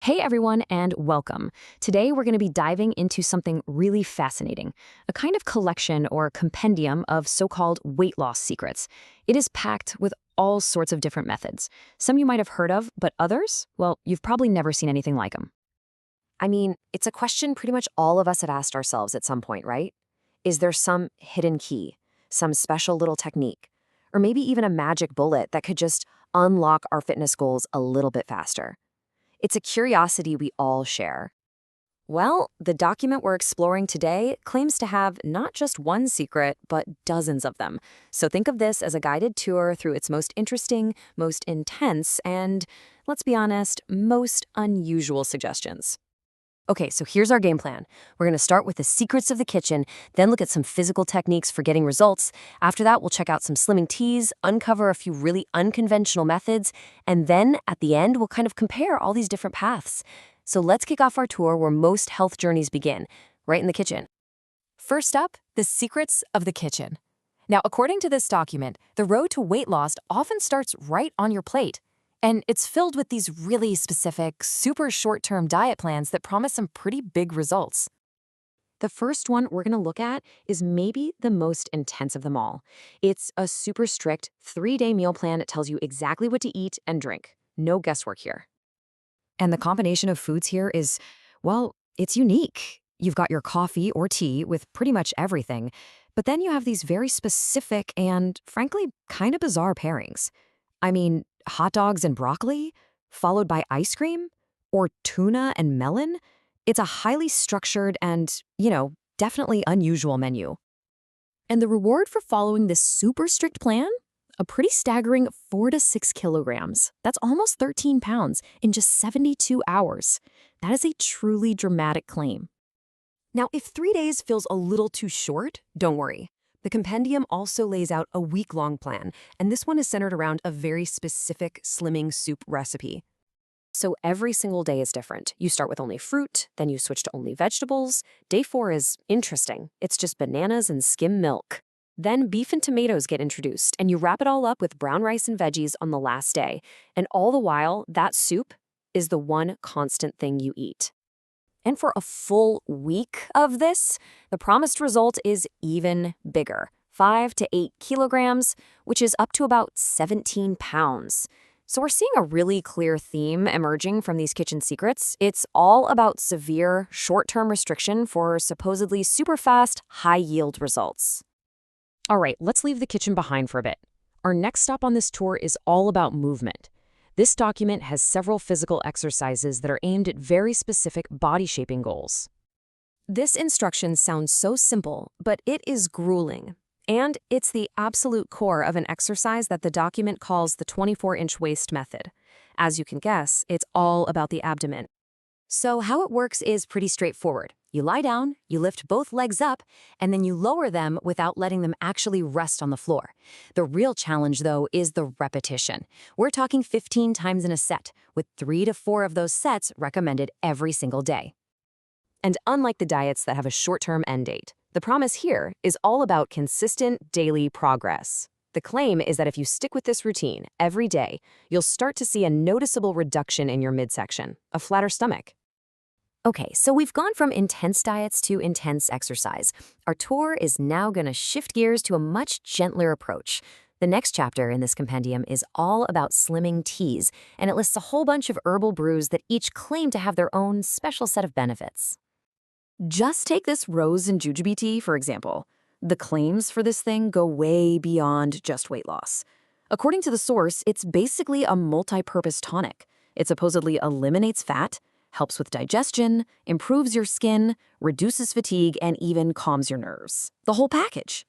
Hey everyone, and welcome. Today we're going to be diving into something really fascinating, a kind of collection or compendium of so-called weight loss secrets. It is packed with all sorts of different methods. Some you might have heard of, but others, well, you've probably never seen anything like them. It's a question pretty much all of us have asked ourselves at some point, right? Is there some hidden key, some special little technique, or maybe even a magic bullet that could just unlock our fitness goals a little bit faster? It's a curiosity we all share. Well, the document we're exploring today claims to have not just one secret, but dozens of them. So think of this as a guided tour through its most interesting, most intense, and, let's be honest, most unusual suggestions. Okay, so here's our game plan. We're going to start with the secrets of the kitchen, then look at some physical techniques for getting results. After that, we'll check out some slimming teas, uncover a few really unconventional methods, and then at the end, we'll kind of compare all these different paths. So let's kick off our tour where most health journeys begin, right in the kitchen. First up, the secrets of the kitchen. Now, according to this document, the road to weight loss often starts right on your plate. And it's filled with these really specific, super short-term diet plans that promise some pretty big results. The first one we're going to look at is maybe the most intense of them all. It's a super strict 3-day meal plan that tells you exactly what to eat and drink. No guesswork here. And the combination of foods here is, well, it's unique. You've got your coffee or tea with pretty much everything, but then you have these very specific and, frankly, kind of bizarre pairings. Hot dogs and broccoli, followed by ice cream, or tuna and melon. It's a highly structured and, definitely unusual menu. And the reward for following this super strict plan? A pretty staggering 4 to 6 kilograms. That's almost 13 pounds in just 72 hours. That is a truly dramatic claim. Now, if 3 days feels a little too short, don't worry. The compendium also lays out a week-long plan, and this one is centered around a very specific slimming soup recipe. So every single day is different. You start with only fruit, then you switch to only vegetables. Day 4 is interesting. It's just bananas and skim milk. Then beef and tomatoes get introduced, and you wrap it all up with brown rice and veggies on the last day. And all the while, that soup is the one constant thing you eat. And for a full week of this, the promised result is even bigger, 5 to 8 kilograms, which is up to about 17 pounds. So we're seeing a really clear theme emerging from these kitchen secrets. It's all about severe, short-term restriction for supposedly super fast, high-yield results. All right, let's leave the kitchen behind for a bit. Our next stop on this tour is all about movement. This document has several physical exercises that are aimed at very specific body-shaping goals. This instruction sounds so simple, but it is grueling. And it's the absolute core of an exercise that the document calls the 24-inch waist method. As you can guess, it's all about the abdomen. So how it works is pretty straightforward. You lie down, you lift both legs up, and then you lower them without letting them actually rest on the floor. The real challenge, though, is the repetition. We're talking 15 times in a set, with 3 to 4 of those sets recommended every single day. And unlike the diets that have a short-term end date, the promise here is all about consistent daily progress. The claim is that if you stick with this routine every day, you'll start to see a noticeable reduction in your midsection, a flatter stomach. Okay, so we've gone from intense diets to intense exercise. Our tour is now going to shift gears to a much gentler approach. The next chapter in this compendium is all about slimming teas, and it lists a whole bunch of herbal brews that each claim to have their own special set of benefits. Just take this rose and jujube tea, for example. The claims for this thing go way beyond just weight loss. According to the source, it's basically a multi-purpose tonic. It supposedly eliminates fat, helps with digestion, improves your skin, reduces fatigue, and even calms your nerves. The whole package.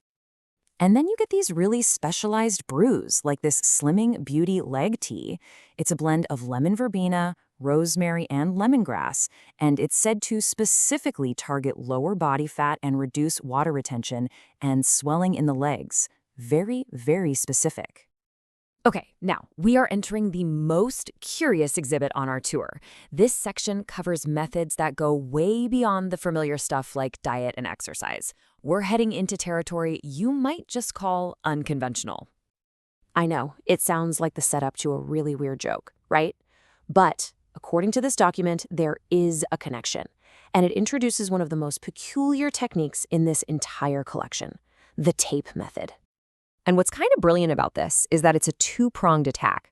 And then you get these really specialized brews, like this Slimming Beauty Leg Tea. It's a blend of lemon verbena, rosemary, and lemongrass, and it's said to specifically target lower body fat and reduce water retention and swelling in the legs. Very, very specific. Okay, now we are entering the most curious exhibit on our tour. This section covers methods that go way beyond the familiar stuff like diet and exercise. We're heading into territory you might just call unconventional. I know, it sounds like the setup to a really weird joke, right? But According to this document, there is a connection, and it introduces one of the most peculiar techniques in this entire collection, the tape method. And what's kind of brilliant about this is that it's a two-pronged attack.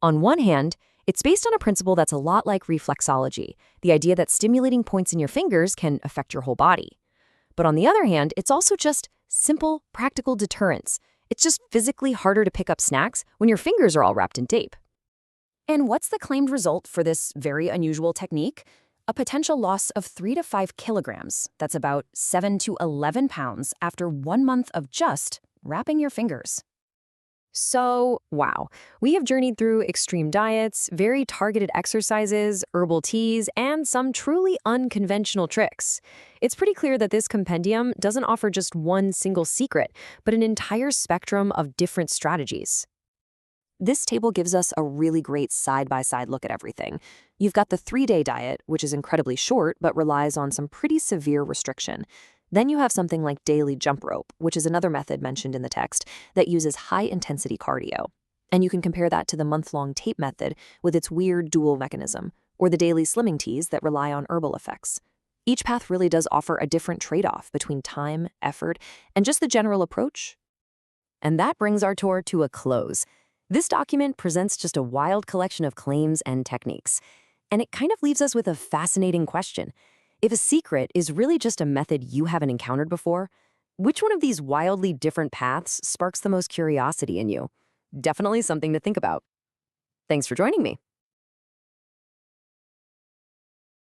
On one hand, it's based on a principle that's a lot like reflexology, the idea that stimulating points in your fingers can affect your whole body. But on the other hand, it's also just simple, practical deterrence. It's just physically harder to pick up snacks when your fingers are all wrapped in tape. And what's the claimed result for this very unusual technique? A potential loss of 3 to 5 kilograms. That's about 7 to 11 pounds after 1 month of just wrapping your fingers. So, wow, we have journeyed through extreme diets, very targeted exercises, herbal teas, and some truly unconventional tricks. It's pretty clear that this compendium doesn't offer just one single secret, but an entire spectrum of different strategies. This table gives us a really great side-by-side look at everything. You've got the 3-day diet, which is incredibly short but relies on some pretty severe restriction. Then you have something like daily jump rope, which is another method mentioned in the text that uses high-intensity cardio. And you can compare that to the month-long tape method with its weird dual mechanism, or the daily slimming teas that rely on herbal effects. Each path really does offer a different trade-off between time, effort, and just the general approach. And that brings our tour to a close. This document presents just a wild collection of claims and techniques. And it kind of leaves us with a fascinating question. If a secret is really just a method you haven't encountered before, which one of these wildly different paths sparks the most curiosity in you? Definitely something to think about. Thanks for joining me.